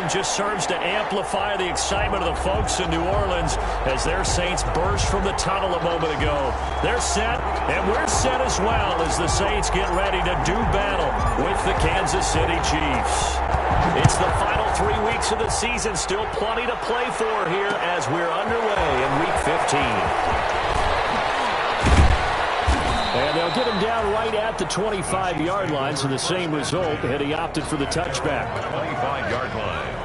just serves to amplify the excitement of the folks in New Orleans as their Saints burst from the tunnel a moment ago. They're set, and we're set as well as the Saints get ready to do battle with the Kansas City Chiefs. It's the final 3 weeks of the season. Still plenty to play for here as we're underway in Week 15. And they'll get him down right at the 25-yard line, so the same result, and he opted for the touchback. 25-yard line.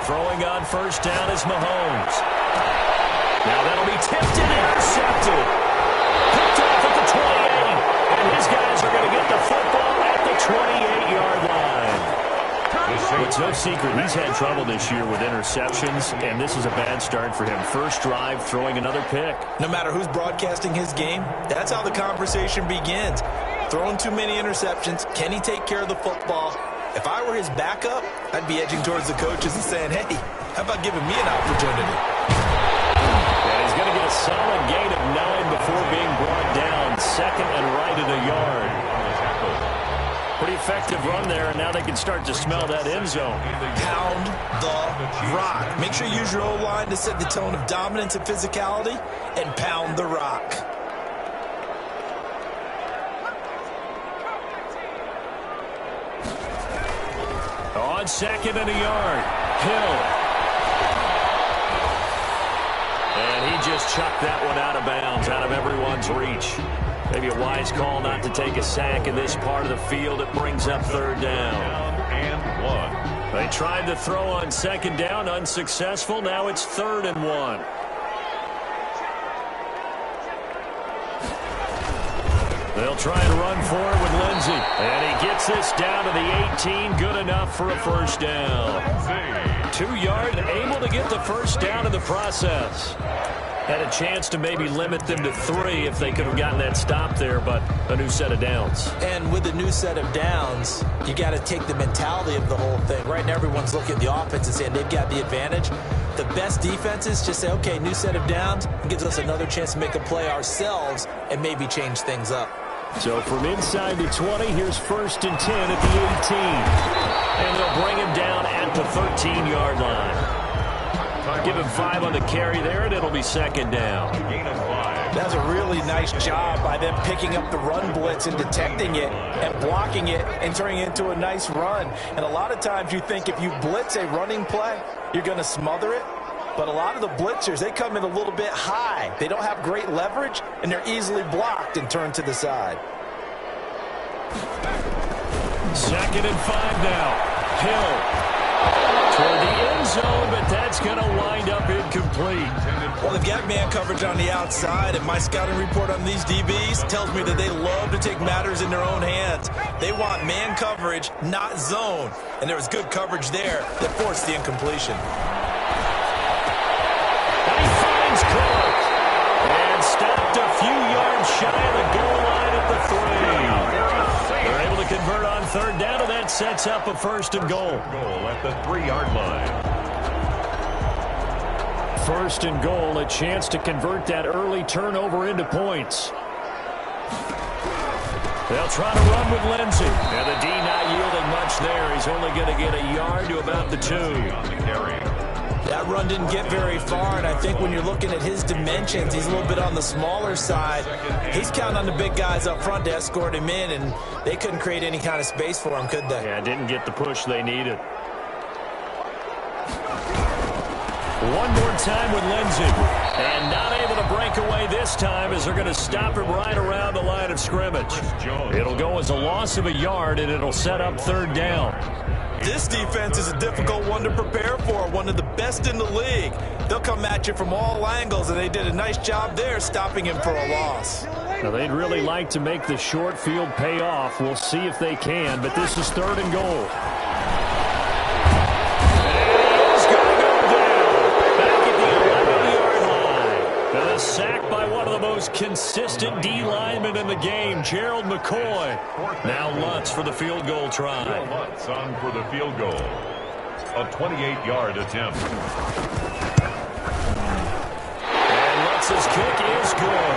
Throwing on first down is Mahomes. Now that'll be tipped and intercepted. Picked off at the 28. And his guys are going to get the football at the 28-yard line. It's no secret he's had trouble this year with interceptions, and this is a bad start for him. First drive, throwing another pick. No matter who's broadcasting his game, that's how the conversation begins. Throwing too many interceptions. Can he take care of the football? If I were his backup, I'd be edging towards the coaches and saying, hey, how about giving me an opportunity? And he's going to get a solid gain of 9 before being brought down. Second and right at a yard. Pretty effective run there, and now they can start to smell that end zone. Pound the rock. Make sure you use your O-line to set the tone of dominance and physicality, and pound the rock. On second and a yard, Hill. And he just chucked that one out of bounds, out of everyone's reach. Maybe a wise call not to take a sack in this part of the field. It brings up third down. And 1. They tried to throw on second down, unsuccessful. Now it's 3rd and 1. They'll try and run for it with Lindsey. And he gets this down to the 18. Good enough for a first down. 2 yards, able to get the first down in the process. Had a chance to maybe limit them to 3 if they could have gotten that stop there, but a new set of downs. And with a new set of downs, you got to take the mentality of the whole thing. Right now, everyone's looking at the offense and saying they've got the advantage. The best defenses just say, okay, new set of downs. It gives us another chance to make a play ourselves and maybe change things up. So from inside the 20, here's 1st and 10 at the 18. And they'll bring him down at the 13-yard line. Give him 5 on the carry there, and it'll be 2nd down. That's a really nice job by them picking up the run blitz and detecting it and blocking it and turning it into a nice run. And a lot of times you think if you blitz a running play, you're going to smother it. But a lot of the blitzers, they come in a little bit high. They don't have great leverage, and they're easily blocked and turned to the side. 2nd and 5 now. Hill toward the end zone, but that's going to wind up incomplete. Well, they've got man coverage on the outside, and my scouting report on these DBs tells me that they love to take matters in their own hands. They want man coverage, not zone. And there was good coverage there that forced the incompletion. And he finds Cook. And stopped a few yards shy of the goal line at the 3. They're able to convert on 3rd down, and that sets up a 1st and goal. Goal at the 3-yard line. 1st and goal, a chance to convert that early turnover into points. They'll try to run with Lindsey. And the D not yielding much there. He's only going to get a yard to about the 2. That run didn't get very far, and I think when you're looking at his dimensions, he's a little bit on the smaller side. He's counting on the big guys up front to escort him in, and they couldn't create any kind of space for him, could they? Yeah, didn't get the push they needed. One more time with Lindsey. And not able to break away this time as they're going to stop him right around the line of scrimmage. It'll go as a loss of a yard, and it'll set up 3rd down. This defense is a difficult one to prepare for, one of the best in the league. They'll come at you from all angles, and they did a nice job there stopping him for a loss. Now, they'd really like to make the short field pay off. We'll see if they can, but this is 3rd and goal. And he is going to go down. Back at the most consistent D lineman in the game, Gerald McCoy. Now Lutz for the field goal try. Lutz on for the field goal. A 28-yard attempt. And Lutz's kick is good.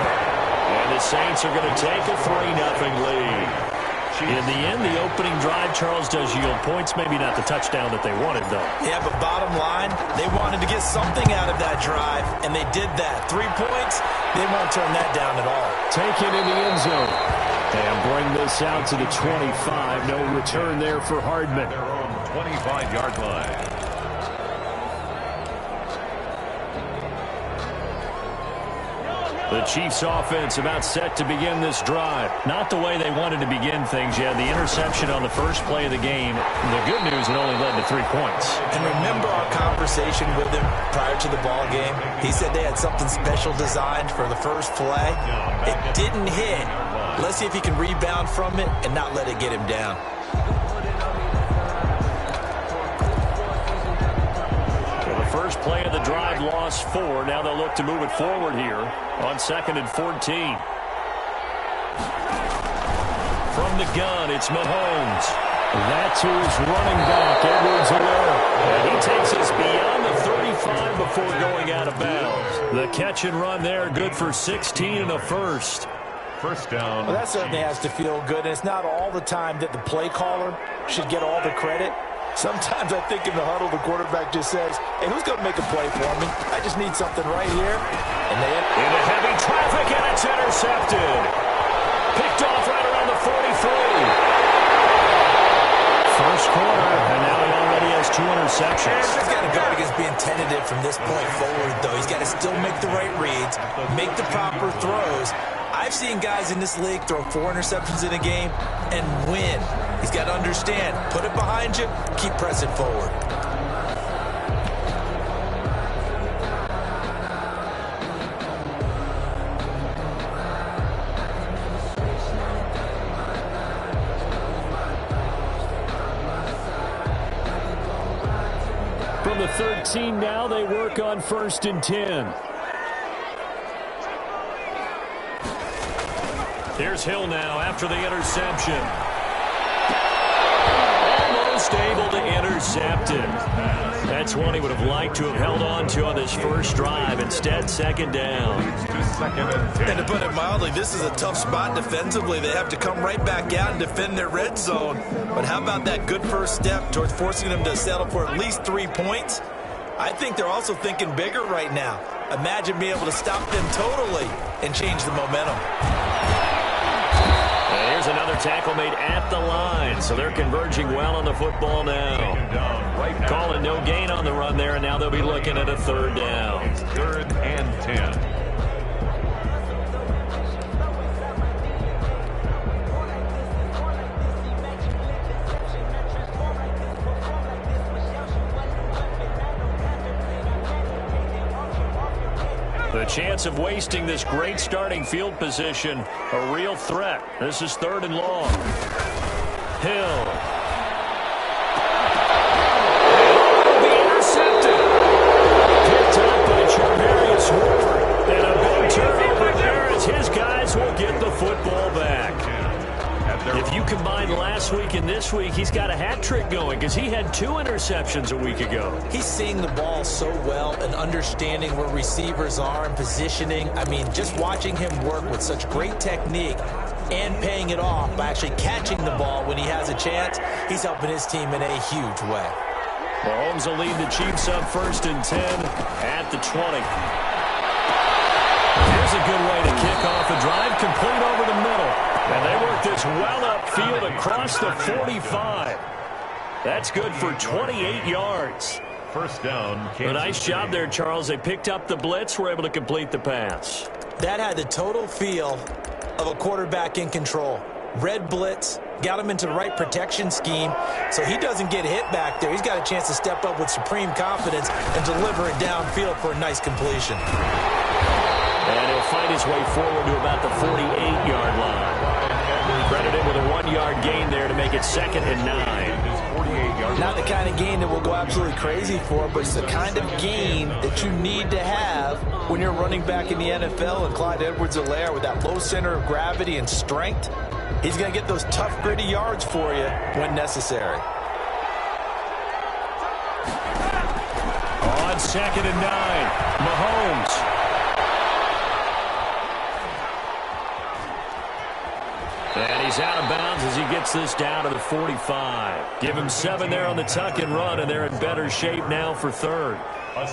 And the Saints are going to take a 3-0 lead. In the end, the opening drive, Charles, does yield points. Maybe not the touchdown that they wanted, though. Yeah, but bottom line, they wanted to get something out of that drive, and they did that. 3 points, they won't turn that down at all. Taken in the end zone. And bring this out to the 25. No return there for Hardman. Their own 25-yard line. The Chiefs offense about set to begin this drive. Not the way they wanted to begin things yet. The interception on the first play of the game. The good news, it only led to 3 points. And remember our conversation with him prior to the ball game? He said they had something special designed for the first play. It didn't hit. Let's see if he can rebound from it and not let it get him down. First play of the drive, lost 4. Now they'll look to move it forward here on 2nd and 14. From the gun, it's Mahomes. That's who's running back, Edwards-Helaire. And he takes us beyond the 35 before going out of bounds. The catch and run there, good for 16 and a first. First down. Well, that certainly has to feel good. And it's not all the time that the play caller should get all the credit. Sometimes I think in the huddle, the quarterback just says, hey, who's going to make a play for me? I just need something right here. And they into heavy traffic, and it's intercepted. Picked off right around the 43. First quarter, and now he already has 2 interceptions. He's got to guard against being tentative from this point forward, though. He's got to still make the right reads, make the proper throws. I've seen guys in this league throw 4 interceptions in a game and win. He's got to understand, put it behind you, keep pressing forward. From the 13 now, they work on 1st and 10. Here's Hill now after the interception. Almost able to intercept it. That's one he would have liked to have held on to on this first drive. Instead, 2nd down. And to put it mildly, this is a tough spot defensively. They have to come right back out and defend their red zone. But how about that good first step towards forcing them to settle for at least 3 points? I think they're also thinking bigger right now. Imagine being able to stop them totally and change the momentum. Here's another tackle made at the line, so they're converging well on the football now. Calling no gain on the run there, and now they'll be looking at a 3rd down. 3rd and 10. The chance of wasting this great starting field position, a real threat. This is 3rd and long. Hill. Will be intercepted. Picked up by Charvarius Ward. And a big turnover there as his guys will get the football back. If you combine last week and this week, he's got a hat trick going because he had 2 interceptions a week ago. He's seeing the ball so well and understanding where receivers are and positioning. I mean, just watching him work with such great technique and paying it off by actually catching the ball when he has a chance, he's helping his team in a huge way. Mahomes will lead the Chiefs up 1st and 10 at the 20. Here's a good way to kick off a drive, complete over the middle. And they work this well upfield across the 45. That's good for 28 yards. First down. A nice job there, Charles. They picked up the blitz, were able to complete the pass. That had the total feel of a quarterback in control. Red blitz, got him into the right protection scheme, so he doesn't get hit back there. He's got a chance to step up with supreme confidence and deliver it downfield for a nice completion. And he'll find his way forward to about the 48-yard line. Credited with a 1-yard gain there to make it 2nd and 9. His 48-yard Not the kind of gain that we'll go absolutely crazy for, but it's the kind of gain that you need to have when you're running back in the NFL. And Clyde Edwards-Helaire, with that low center of gravity and strength, he's going to get those tough, gritty yards for you when necessary. On 2nd and 9, Mahomes. And he's out of bounds as he gets this down to the 45. Give him 7 there on the tuck and run, and they're in better shape now for 3rd.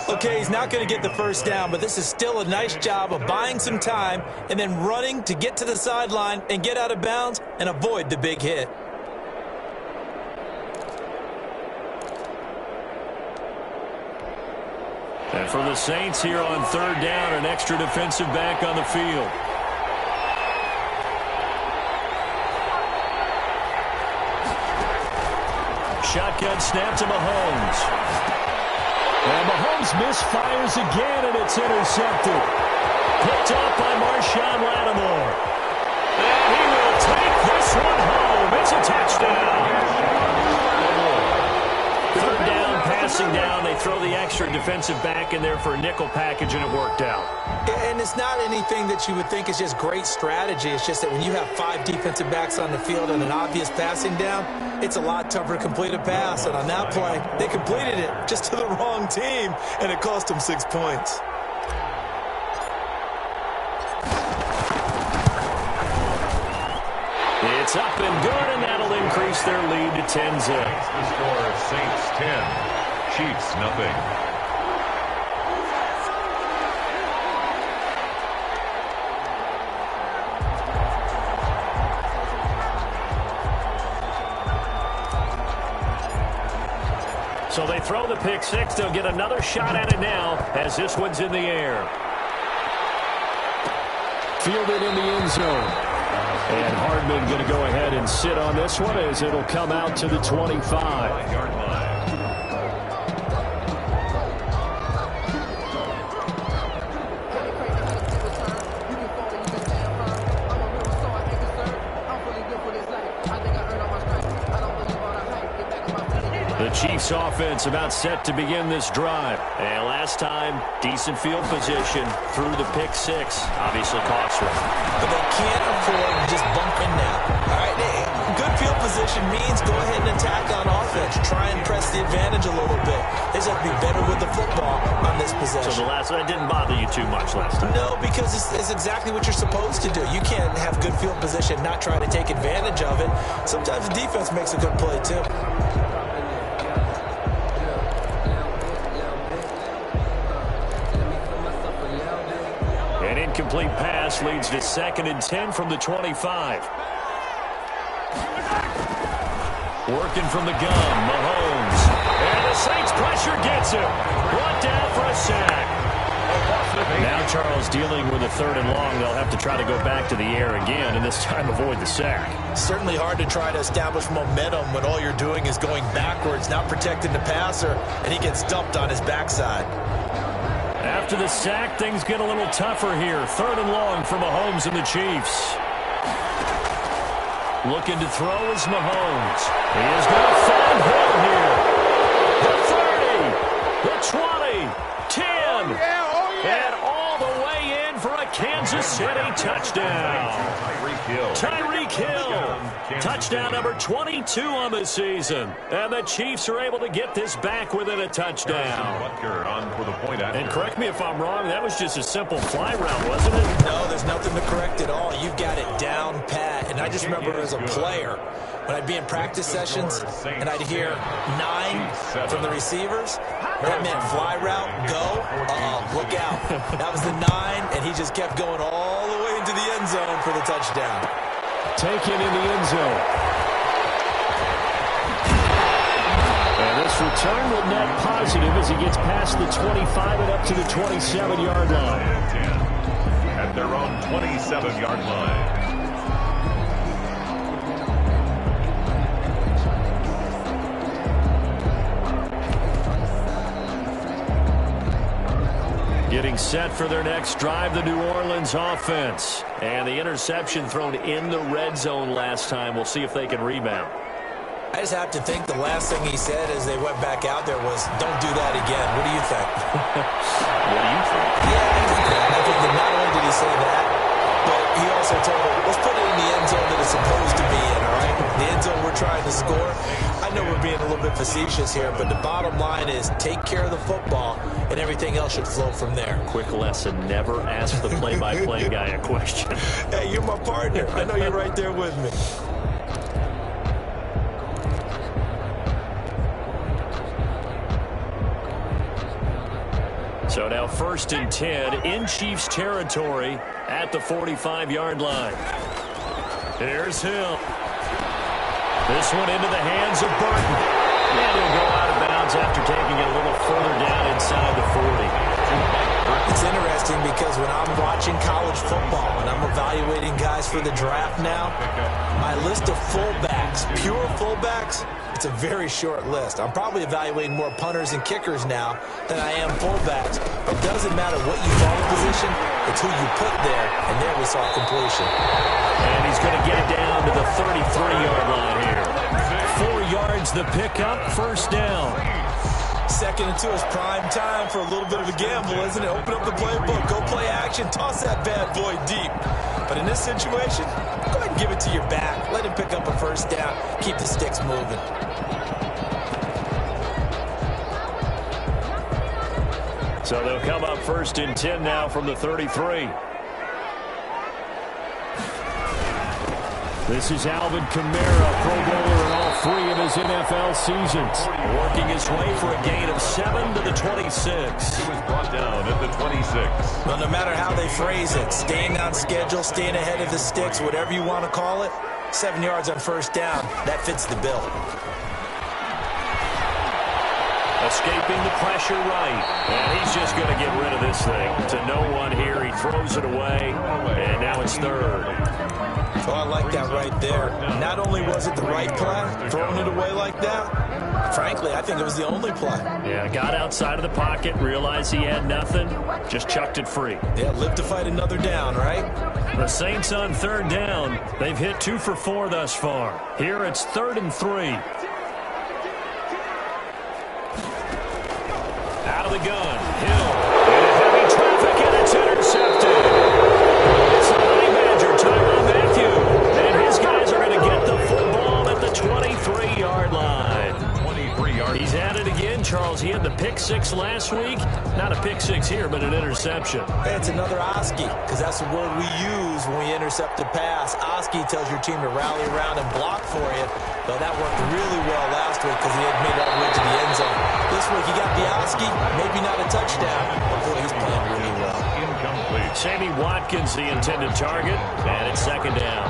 Okay, he's not going to get the first down, but this is still a nice job of buying some time and then running to get to the sideline and get out of bounds and avoid the big hit. And for the Saints here on 3rd down, an extra defensive back on the field. Shotgun snap to Mahomes. And Mahomes misfires again, and it's intercepted. Picked up by Marshawn Lattimore. And he will take this one home. It's a touchdown. 3rd down, passing down. They throw the extra defensive back in there for a nickel package, and it worked out. And it's not anything that you would think is just great strategy. It's just that when you have 5 defensive backs on the field and an obvious passing down, it's a lot tougher to complete a pass. And on that play, they completed it just to the wrong team, and it cost them 6 points. It's up and good, and that'll increase their lead to 10-zip. The score, Saints 10, Chiefs nothing. So they throw the pick 6. They'll get another shot at it now as this one's in the air. Fielded in the end zone. And Hardman going to go ahead and sit on this one as it'll come out to the 25-yard line. The Chiefs offense about set to begin this drive. And last time, decent field position through the pick 6. Obviously cost them. But they can't afford to just bump in now. All right, good field position means go ahead and attack on offense. Try and press the advantage a little bit. They just have to be better with the football on this possession. So the last one didn't bother you too much last time? No, because it's exactly what you're supposed to do. You can't have good field position, not try to take advantage of it. Sometimes the defense makes a good play, too. An incomplete pass leads to 2nd and 10 from the 25. Working from the gun, Mahomes. And the Saints pressure gets him. Brought down for a sack. Now Charles dealing with a 3rd and long. They'll have to try to go back to the air again, and this time avoid the sack. Certainly hard to try to establish momentum when all you're doing is going backwards, not protecting the passer, and he gets dumped on his backside. After the sack, things get a little tougher here. 3rd and long for Mahomes and the Chiefs. Looking to throw is Mahomes. He is going to find Hill here. The 30, the 20, 10, and all the way in for a Kansas City touchdown. Tyreek Hill. Touchdown number 22 on the season. And the Chiefs are able to get this back within a touchdown. And correct me if I'm wrong, that was just a simple fly route, wasn't it? No, there's nothing to correct at all. You've got it down pat. And I just remember as a player, when I'd be in practice sessions and I'd hear 9 from the receivers, that meant fly route, go, look out. That was the 9, and he just kept going all the way into the end zone for the touchdown. Taken in the end zone. And this return will net positive as he gets past the 25 and up to the 27-yard line. At their own 27-yard line. Getting set for their next drive, the New Orleans offense. And the interception thrown in the red zone last time. We'll see if they can rebound. I just have to think the last thing he said as they went back out there was, don't do that again. What do you think? What do you think? Yeah, I think that. I think that not only did he say that, but he also told him, let's put it in the end zone that it's supposed to be in, all right? The end zone we're trying to score. I know we're being a little bit facetious here, but the bottom line is take care of the football, and everything else should flow from there. Quick lesson, never ask the play-by-play guy a question. Hey, you're my partner. I know you're right there with me. So now 1st and 10 in Chiefs territory at the 45-yard line. Here's Hill. This one into the hands of Burton. And he'll go out of bounds after taking it a little further down inside the 40. It's interesting because when I'm watching college football and I'm evaluating guys for the draft now, my list of fullbacks, pure fullbacks, it's a very short list. I'm probably evaluating more punters and kickers now than I am fullbacks. It doesn't matter what you call the position, it's who you put there, and there we saw completion. And he's going to get it down to the 33-yard line here. 4 yards the pickup, 1st down. 2nd and 2 is prime time for a little bit of a gamble, isn't it? Open up the playbook, go play action, toss that bad boy deep. But in this situation, go ahead and give it to your back. Let him pick up a 1st down, keep the sticks moving. So they'll come up 1st and 10 now from the 33. This is Alvin Kamara, Pro Bowler in all 3 of his NFL seasons. Working his way for a gain of 7 to the 26. He was brought down at the 26. Well, no matter how they phrase it, staying on schedule, staying ahead of the sticks, whatever you want to call it, 7 yards on 1st down, that fits the bill. Escaping the pressure right. And he's just going to get rid of this thing. To no one here. He throws it away. And now it's 3rd. Oh, I like that right there. Not only was it the right play, throwing it away like that, frankly, I think it was the only play. Yeah, got outside of the pocket, realized he had nothing, just chucked it free. Yeah, live to fight another down, right? The Saints on 3rd down. They've hit 2 for 4 thus far. Here it's 3rd and 3. Out of the gun. Hill. Into heavy traffic, and it's intercepted. It's the Honey Badger, Tyrann Mathieu. And his guys are going to get the football at the 23-yard line. 23-yard. He's at it again, Charles. He had the pick 6 last week. Not a pick 6 here, but an interception. Hey, it's another Oski, because that's the word we use when we intercept a pass. Oski tells your team to rally around and block for you. But that worked really well last week because he had made it all the way to the end zone. This week he got the Oski, maybe not a touchdown, but boy, he's playing really well. Incomplete. Sammy Watkins, the intended target, and it's 2nd down.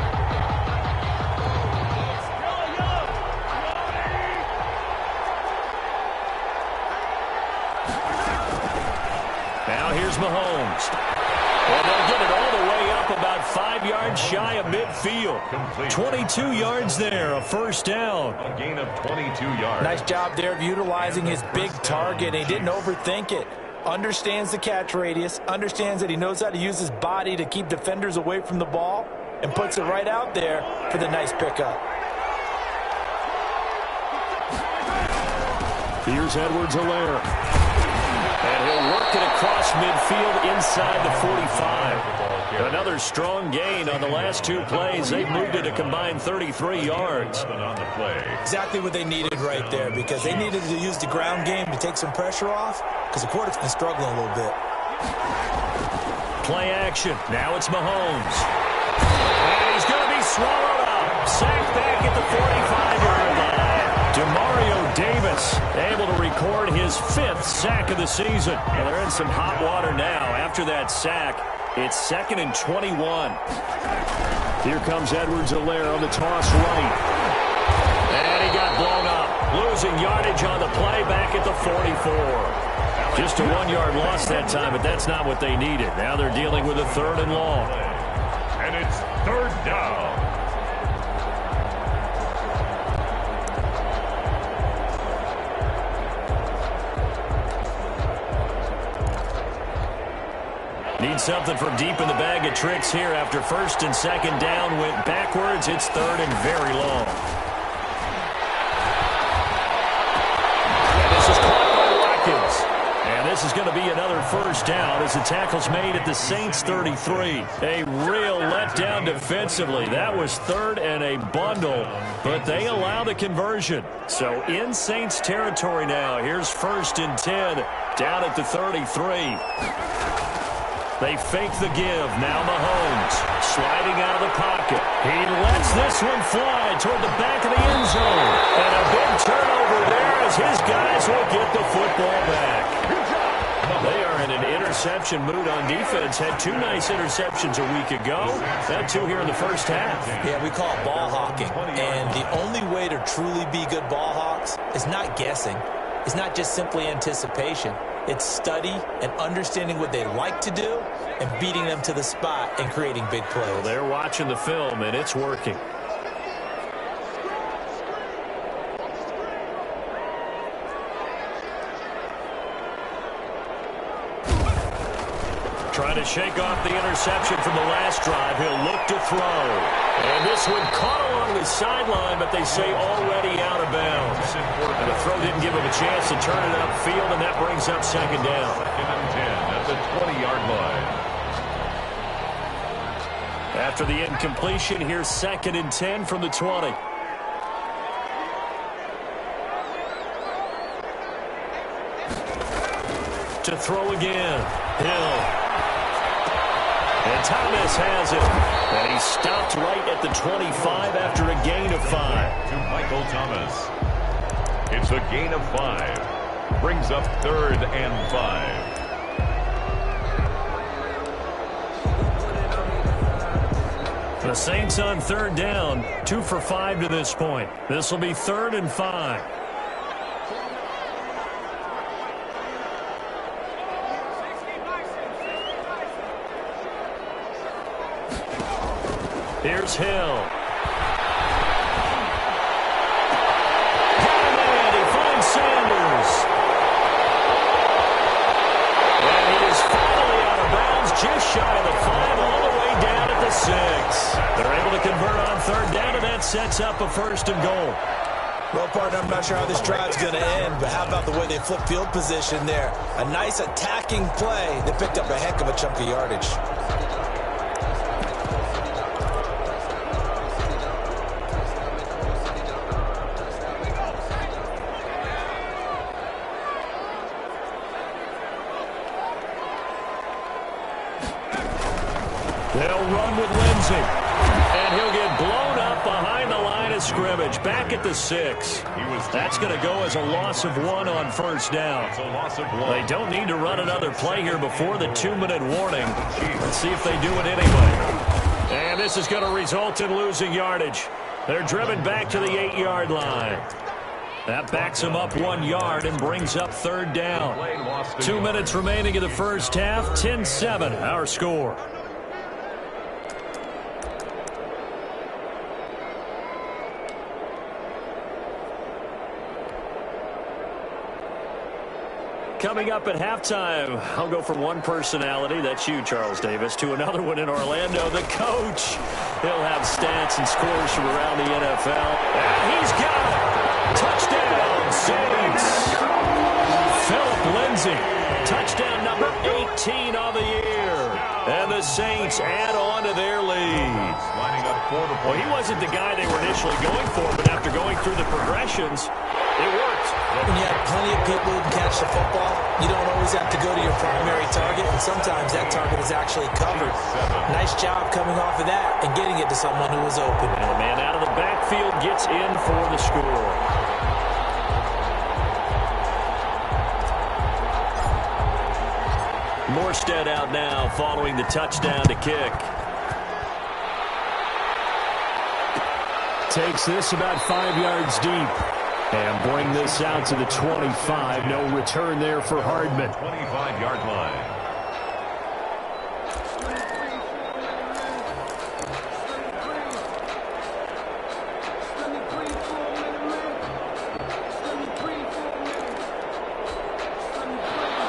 Now here's Mahomes. And they'll get it all the way up about 5 yards shy of midfield. 22 yards there, a 1st down. A gain of 22 yards. Nice job there of utilizing his big target. He didn't overthink it. Understands the catch radius, understands that he knows how to use his body to keep defenders away from the ball, and puts it right out there for the nice pickup. Here's Edwards-Helaire. And he'll work it across midfield inside the 45. Another strong gain on the last 2 plays. They've moved it a combined 33 yards. On the play. Exactly what they needed right there, because they needed to use the ground game to take some pressure off, because the quarterback's been struggling a little bit. Play action. Now it's Mahomes. And he's going to be swallowed up. Sacked back at the 45-yard line. Demario Davis able to record his 5th sack of the season. And they're in some hot water now. After that sack, it's 2nd and 21. Here comes Edwards-Helaire on the toss right. And he got blown up. Losing yardage on the play back at the 44. Just a 1-yard loss that time, but that's not what they needed. Now they're dealing with a 3rd and long. And it's 3rd down. Need something from deep in the bag of tricks here after 1st and 2nd down went backwards. It's 3rd and very long. this is going to be another first down as the tackle's made at the Saints 33. A real letdown defensively. That was third and a bundle, but they allow the conversion. So in Saints territory now. Here's 1st and 10 down at the 33. They fake the give. Now Mahomes sliding out of the pocket. He lets this one fly toward the back of the end zone. And a big turnover there as his guys will get the football back. They are in an interception mood on defense. Had 2 nice interceptions a week ago. Had 2 here in the first half. Yeah, we call it ball hawking. And the only way to truly be good ball hawks is not guessing. It's not just simply anticipation. It's study and understanding what they like to do and beating them to the spot and creating big plays. Well, they're watching the film, and it's working. Trying to shake off the interception from the last drive. He'll look to throw. And this one caught along the sideline, but they say already out of bounds. And the throw didn't give him a chance to turn it upfield, and that brings up 2nd down. 2nd and 10 at the 20-yard line. After the incompletion, here's 2nd and 10 from the 20. To throw again. Hill. And Thomas has it. And he stopped right at the 25 after a gain of 5. To Michael Thomas. It's a gain of 5. Brings up 3rd and 5. The Saints on 3rd down. 2 for 5 to this point. This will be 3rd and 5. Here's Hill. And he finds Sanders. And he is finally out of bounds, just shy of the 5, all the way down at the 6. They're able to convert on 3rd down, and that sets up a 1st and goal. Well, partner, I'm not sure how this drive's going to end, but how about the way they flip field position there? A nice attacking play. They picked up a heck of a chunk of yardage. They'll run with Lindsey. And he'll get blown up behind the line of scrimmage. Back at the 6. That's going to go as a loss of 1 on 1st down. It's a loss of 1. They don't need to run another play here before the 2-minute warning. Let's see if they do it anyway. And this is going to result in losing yardage. They're driven back to the 8-yard line. That backs him up 1 yard and brings up 3rd down. 2 minutes remaining in the first half. 10-7, our score. Coming up at halftime, I'll go from one personality, that's you, Charles Davis, to another one in Orlando, the coach. He'll have stats and scores from around the NFL. And he's got it. Touchdown, Saints. Philip Lindsay, touchdown number 18 on the year. And the Saints add on to their lead. Lining up for the Well, he wasn't the guy they were initially going for, but after going through the progressions, it worked. When you have plenty of people who can catch the football, you don't always have to go to your primary target, and sometimes that target is actually covered. Nice job coming off of that and getting it to someone who was open. And the man out of the backfield gets in for the score. Morstead out now following the touchdown to kick. Takes this about 5 yards deep. And bring this out to the 25. No return there for Hardman. 25-yard line.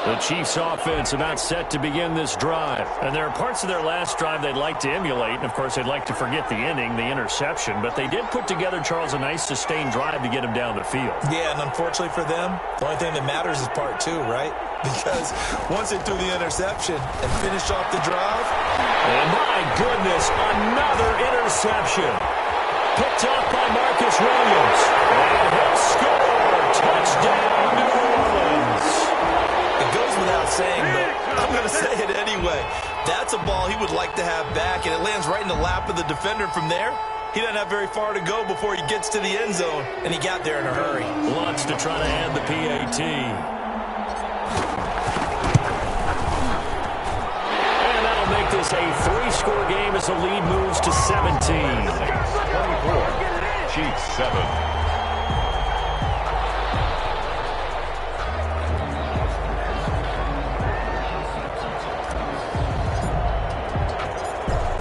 The The Chiefs offense about set to begin this drive. And there are parts of their last drive they'd like to emulate. And, of course, they'd like to forget the ending, the interception. But they did put together, Charles, a nice sustained drive to get him down the field. Yeah, and unfortunately for them, the only thing that matters is part two, right? Because once they threw the interception and finished off the drive. And my goodness, another interception. Picked up by Marcus Williams. And he'll score. Touchdown, New Orleans. It goes without saying, but I'm going to say it anyway. That's a ball he would like to have back, and it lands right in the lap of the defender from there. He doesn't have very far to go before he gets to the end zone, and he got there in a hurry. Wants to try to add the PAT. And that'll make this a 3-score game as the lead moves to 17. 24, Chiefs 7.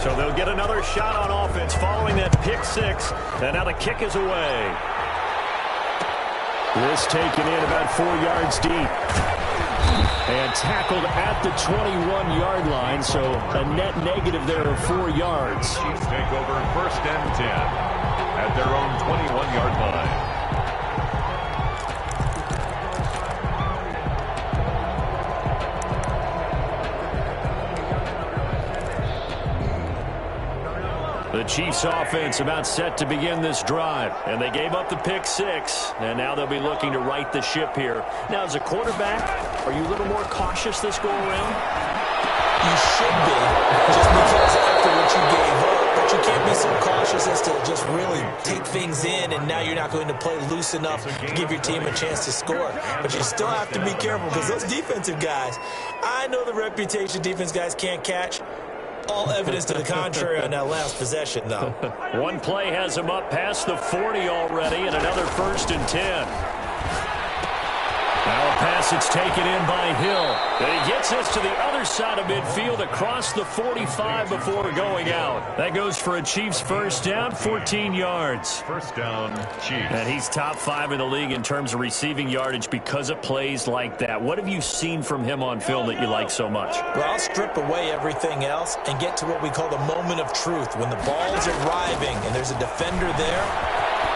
So they'll get another shot on offense following that pick six. And now the kick is away. This taken in about 4 yards deep. And tackled at the 21-yard line, so a net negative there of 4 yards. Chiefs take over 1st and 10 at their own 21-yard line. The Chiefs offense about set to begin this drive. And they gave up the pick six. And now they'll be looking to right the ship here. Now, as a quarterback, are you a little more cautious this go-around? You should be, just because after what you gave up. But you can't be so cautious as to just really take things in, and now you're not going to play loose enough to give your team a chance to score. But you still have to be careful, because those defensive guys, I know the reputation defense guys can't catch. All evidence to the contrary on that last possession, though. One play has him up past the 40 already, and another 1st and 10. Now a pass that's taken in by Hill. And he gets us to the other side of midfield across the 45 before going out. That goes for a Chiefs first down, 14 yards. First down, Chiefs. And he's top 5 in the league in terms of receiving yardage because of plays like that. What have you seen from him on film that you like so much? Well, I'll strip away everything else and get to what we call the moment of truth. When the ball's arriving and there's a defender there,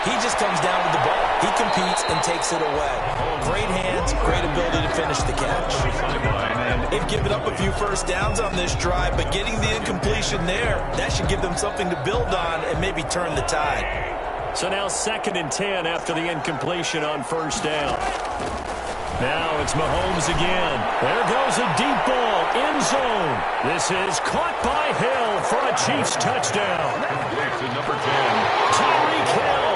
he just comes down with the ball. He competes and takes it away. Great hands, great ability to finish the catch. They've given up a few first downs on this drive, but getting the incompletion there, that should give them something to build on and maybe turn the tide. So now 2nd and 10 after the incompletion on first down. Now it's Mahomes again. There goes a deep ball, end zone. This is caught by Hill for a Chiefs touchdown. It's number 10. Tyreek Hill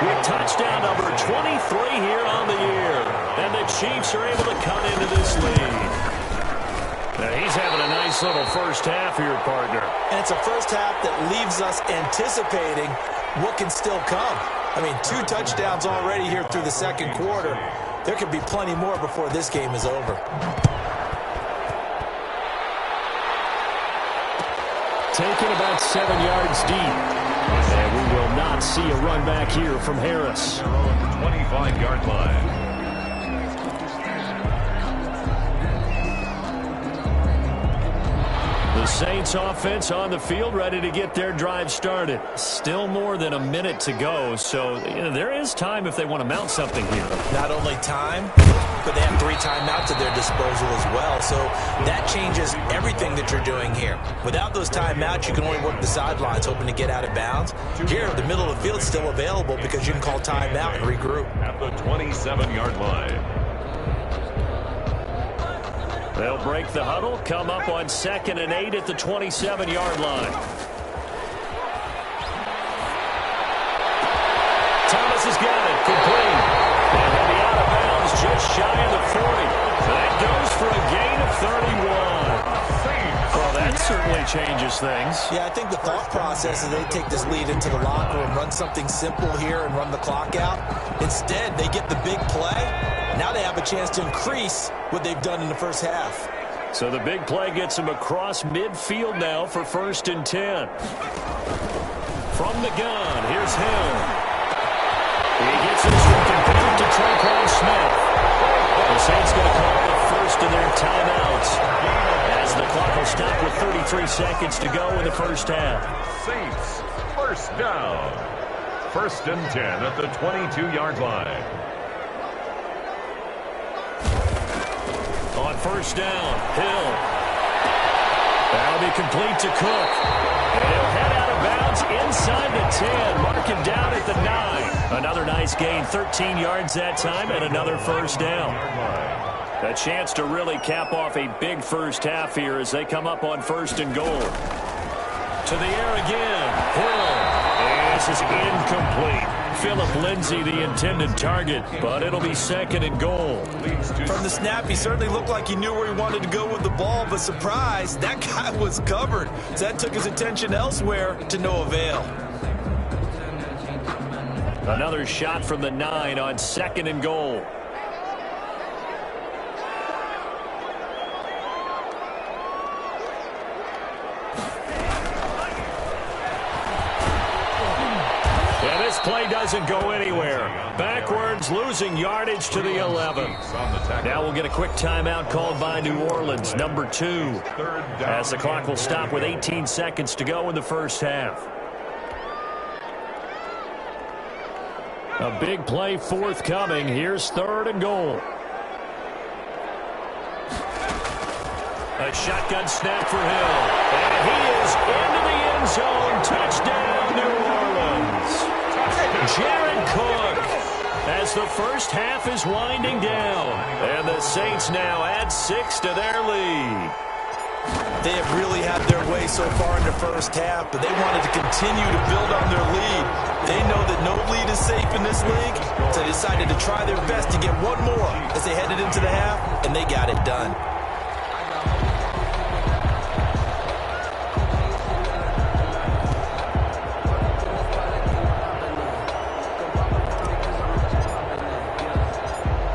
with touchdown number 23 here on the year. And the Chiefs are able to cut into this lead. Now he's having a nice little first half here, partner. And it's a first half that leaves us anticipating what can still come. I mean, 2 touchdowns already here through the 2nd quarter. There could be plenty more before this game is over. Taken about 7 yards deep. And we will not see a run back here from Harris. 25-yard line. The Saints offense on the field ready to get their drive started. Still more than a minute to go, so there is time if they want to mount something here. Not only time, but they have 3 timeouts at their disposal as well, so that changes everything that you're doing here. Without those timeouts, you can only work the sidelines hoping to get out of bounds. Here, the middle of the field is still available because you can call timeout and regroup. At the 27-yard line. They'll break the huddle, come up on 2nd and 8 at the 27-yard line. Thomas has got it, complete. And he'll be out of bounds just shy of the 40. That goes for a gain of 31. Well, that certainly changes things. Yeah, I think the thought process is they take this lead into the locker room, run something simple here and run the clock out. Instead, they get the big play. Now they have a chance to increase what they've done in the first half. So the big play gets them across midfield now for 1st and 10. From the gun, here's Hill. He gets this one complete to Tre'Quan Smith. The Saints going to call it a 1st first of their timeouts as the clock will stop with 33 seconds to go in the first half. Saints, first down. First and 10 at the 22-yard line. On first down, Hill. That'll be complete to Cook. And he'll head out of bounds inside the 10. Mark him down at the 9. Another nice gain, 13 yards that time, and another first down. A chance to really cap off a big first half here as they come up on first and goal. To the air again. Hill. This is incomplete. Philip Lindsay, the intended target, but it'll be second and goal. From the snap, he certainly looked like he knew where he wanted to go with the ball, but surprise, that guy was covered. So that took his attention elsewhere to no avail. Another shot from the 9 on second and goal. Play doesn't go anywhere. Backwards, losing yardage to the 11. Now we'll get a quick timeout called by New Orleans, number 2, as the clock will stop with 18 seconds to go in the first half. A big play forthcoming. Here's third and goal. A shotgun snap for Hill. And he is into the end zone. Touchdown, New Orleans. Jared Cook as the first half is winding down. And the Saints now add 6 to their lead. They have really had their way so far in the first half, but they wanted to continue to build on their lead. They know that no lead is safe in this league, so they decided to try their best to get one more as they headed into the half, and they got it done.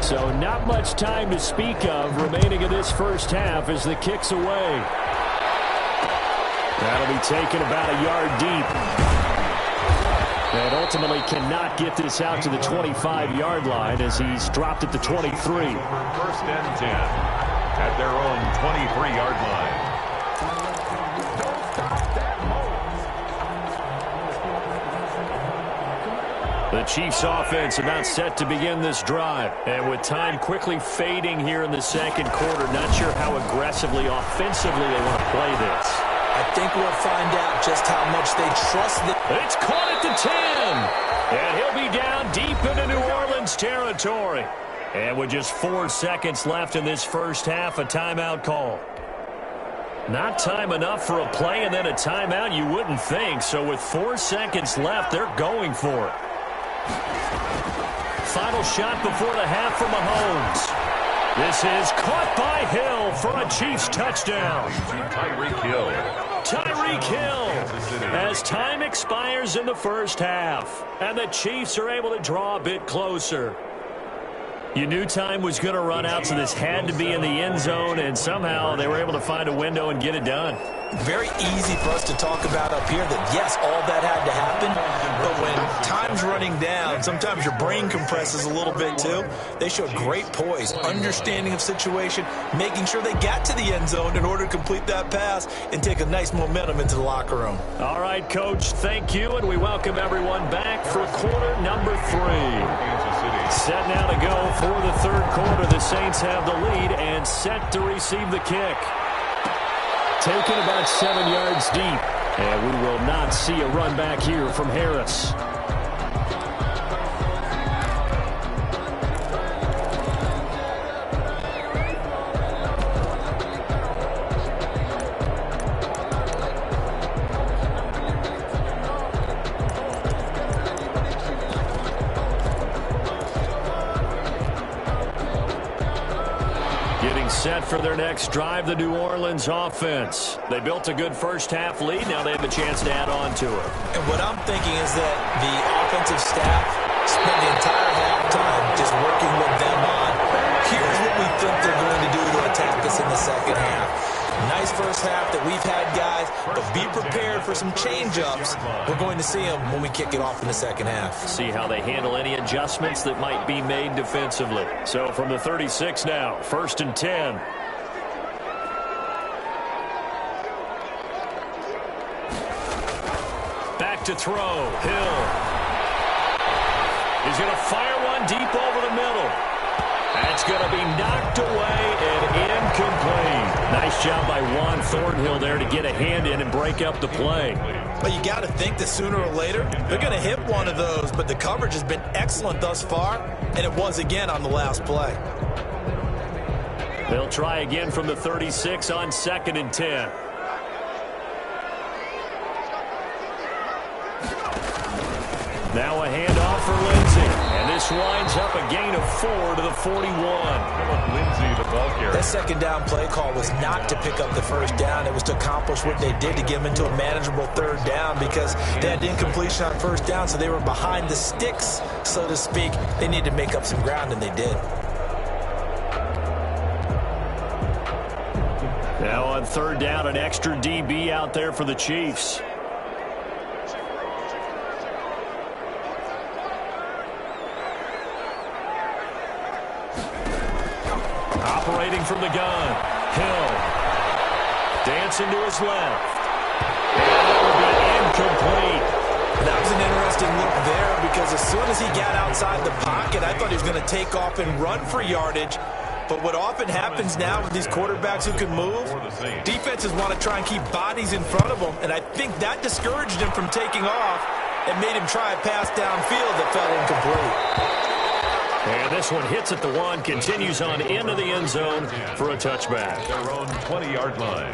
So not much time to speak of remaining in this first half as the kick's away. That'll be taken about a yard deep. And ultimately cannot get this out to the 25-yard line as he's dropped at the 23. First and 10 at their own 23-yard line. The Chiefs offense about set to begin this drive. And with time quickly fading here in the second quarter, not sure how aggressively, offensively they want to play this. I think we'll find out just how much they trust it. It's caught at the 10. And he'll be down deep into New Orleans territory. And with just 4 seconds left in this first half, a timeout call. Not time enough for a play and then a timeout, you wouldn't think. So with 4 seconds left, they're going for it. Final shot before the half for Mahomes. This is caught by Hill for a Chiefs touchdown. Tyreek Hill. Tyreek Hill as time expires in the first half. And the Chiefs are able to draw a bit closer. You knew time was going to run out, so this had to be in the end zone, and somehow they were able to find a window and get it done. Very easy for us to talk about up here that, yes, all that had to happen, but when time's running down, sometimes your brain compresses a little bit too. They showed great poise, understanding of situation, making sure they got to the end zone in order to complete that pass and take a nice momentum into the locker room. All right, Coach, thank you, and we welcome everyone back for quarter number 3. Set now to go for the third quarter. The Saints have the lead and set to receive the kick. Taken about 7 yards deep, and we will not see a run back here from Harris. Set for their next drive, the New Orleans offense. They built a good first half lead. Now they have a chance to add on to it. And what I'm thinking is that the offensive staff spent the entire halftime just working with them on, here's what we think they're going to do to attack us in the second half. Nice first half that we've had, guys, but be prepared for some change-ups. We're going to see them when we kick it off in the second half. See how they handle any adjustments that might be made defensively. So from the 36 now, 1st and 10. Back to throw. Hill. He's going to fire one deep over the middle. That's going to be knocked away and incomplete. Nice job by Juan Thornhill there to get a hand in and break up the play. But you got to think that sooner or later they're going to hit one of those, but the coverage has been excellent thus far, and it was again on the last play. They'll try again from the 36 on 2nd and 10. Now a handoff for Lindsey. And this winds up a gain of 4 to the 41. Lindsey, the ball carrier. That second down play call was not to pick up the first down. It was to accomplish what they did to get them into a manageable 3rd down because they had incompletion on 1st down, so they were behind the sticks, so to speak. They needed to make up some ground, and they did. Now on 3rd down, an extra DB out there for the Chiefs. Operating from the gun. Hill. Dancing to his left. And that will be incomplete. That was an interesting look there because as soon as he got outside the pocket, I thought he was going to take off and run for yardage. But what often happens now with these quarterbacks who can move, defenses want to try and keep bodies in front of them, and I think that discouraged him from taking off and made him try a pass downfield that fell incomplete. And this one hits at the 1, continues on into the end zone for a touchback. Their own 20-yard line.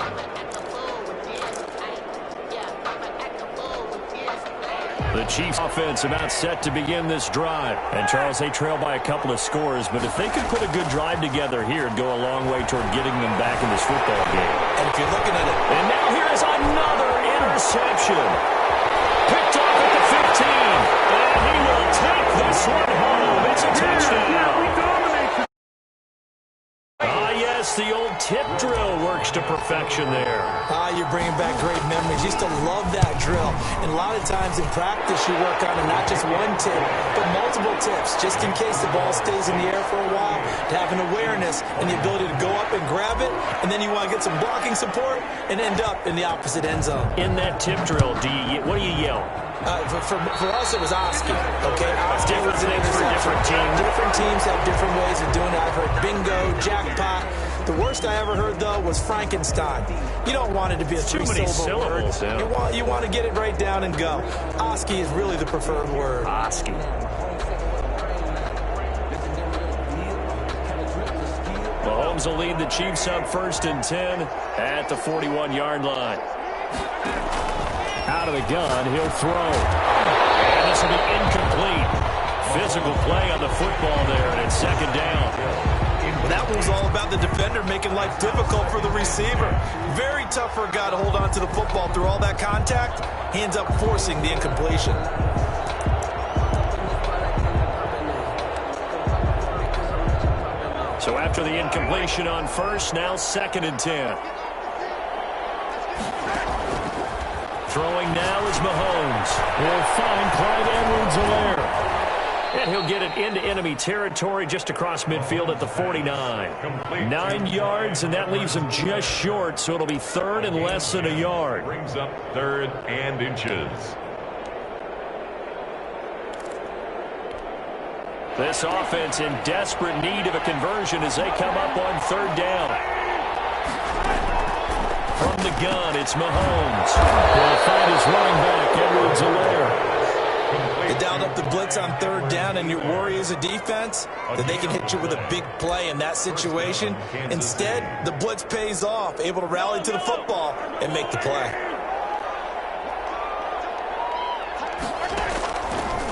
The Chiefs offense about set to begin this drive. And Charles, they trail by a couple of scores, but if they could put a good drive together here, it'd go a long way toward getting them back in this football game. And if you're looking at it. And now here is another interception. Picked off at the 15. And he will take this one home. It's a touchdown. Yes, the old tip drill works to perfection there. You're bringing back great memories. Used to love that drill. And a lot of times in practice you work on it, not just one tip, but multiple tips, just in case the ball stays in the air for a while, to have an awareness and the ability to go up and grab it, and then you want to get some blocking support and end up in the opposite end zone. In that tip drill, what do you yell? For us, it was Oski. Okay, Oski was an interception. Different teams. Different teams have different ways of doing it. I've heard bingo, jackpot. The worst I ever heard, though, was Frankenstein. You don't want it to be a three-syllable word. Yeah. You want to get it right down and go. Oski is really the preferred word. Oski. Mahomes will lead the Chiefs up 1st and 10 at the 41-yard line. Out of the gun, he'll throw. And this will be incomplete. Physical play on the football there, and it's 2nd down. Well, that one was all about the defender making life difficult for the receiver. Very tough for a guy to hold on to the football through all that contact. He ends up forcing the incompletion. So after the incompletion on 1st, now 2nd and 10. Throwing now is Mahomes. He'll find Clyde Edwards-Helaire. And he'll get it into enemy territory just across midfield at the 49. 9 yards, and that leaves him just short, so it'll be 3rd and less than a yard. Brings up 3rd and inches. This offense in desperate need of a conversion as they come up on 3rd down. From the gun, it's Mahomes. He'll find his running back, Edwards-Helaire. They dialed up the blitz on 3rd down, and your worry as a defense that they can hit you with a big play in that situation. Instead, the blitz pays off, able to rally to the football and make the play.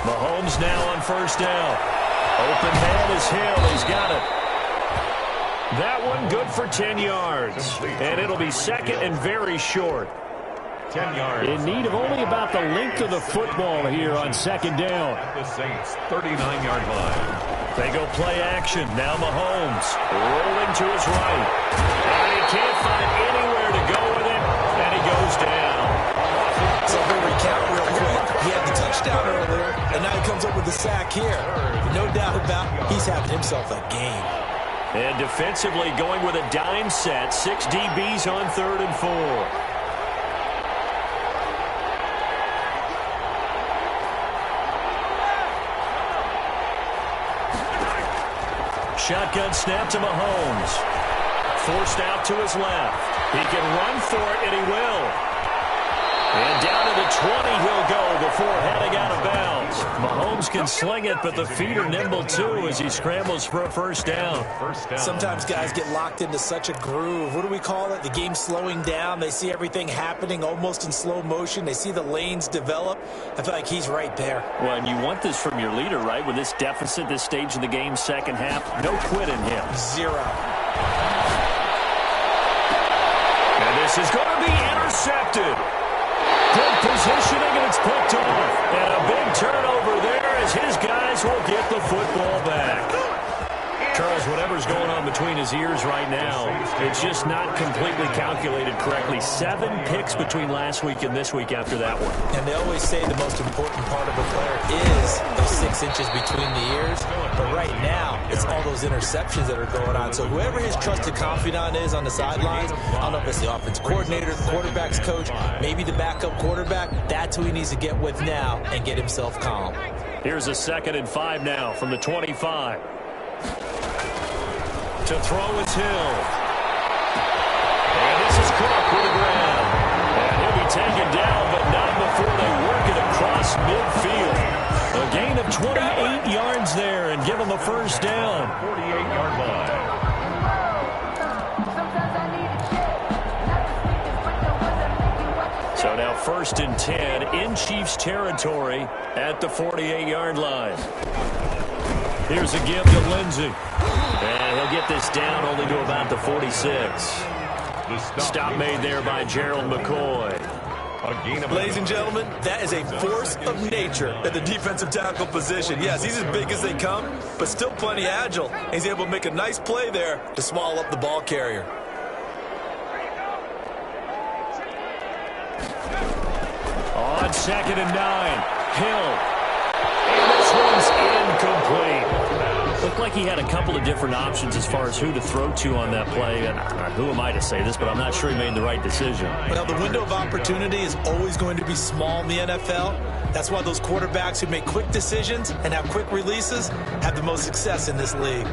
Mahomes now on 1st down. Open man is Hill. He's got it. That one good for 10 yards. And it'll be 2nd and very short. 10 yards. In need of only about the length of the football here on 2nd down. At the Saints' 39-yard line. They go play action. Now Mahomes rolling to his right. And he can't find anywhere here. No doubt about it, he's having himself a game. And defensively going with a dime set. 6 DBs on 3rd and 4. Shotgun snap to Mahomes. Forced out to his left. He can run for it, and he will. And down to the 20 he'll go before heading out of bounds. Mahomes can sling it, but the feet are nimble too as he scrambles for a first down. Sometimes guys get locked into such a groove. What do we call it? The game's slowing down. They see everything happening almost in slow motion. They see the lanes develop. I feel like he's right there. Well, and you want this from your leader, right? With this deficit, this stage of the game, second half, no quit in him. Zero. And this is going to be intercepted. Good positioning, and it's picked off. And a big turnover there as his guys will get the football back. Charles, whatever's going on between his ears right now, it's just not completely calculated correctly. 7 picks between last week and this week after that one. And they always say the most important part of a player is those 6 inches between the ears. But right now, it's all those interceptions that are going on. So whoever his trusted confidant is on the sidelines, I don't know if it's the offense coordinator, the quarterback's coach, maybe the backup quarterback, that's who he needs to get with now and get himself calm. Here's a 2nd and 5 now from the 25. To throw is Hill. And this is Cook with a grab. And he'll be taken down, but not before they work it across midfield. A gain of 28 yards there and give him a first down. 48-yard line. So now 1st and 10 in Chiefs territory at the 48-yard line. Here's a give to Lindsey. And he'll get this down only to about the 46. Stop made there by Gerald McCoy. Ladies and gentlemen, that is a force of nature at the defensive tackle position. Yes, he's as big as they come, but still plenty agile. He's able to make a nice play there to swallow up the ball carrier. On 2nd and 9, Hill. And this one's incomplete. Looked like he had a couple of different options as far as who to throw to on that play. And who am I to say this, but I'm not sure he made the right decision. Well, the window of opportunity is always going to be small in the NFL. That's why those quarterbacks who make quick decisions and have quick releases have the most success in this league.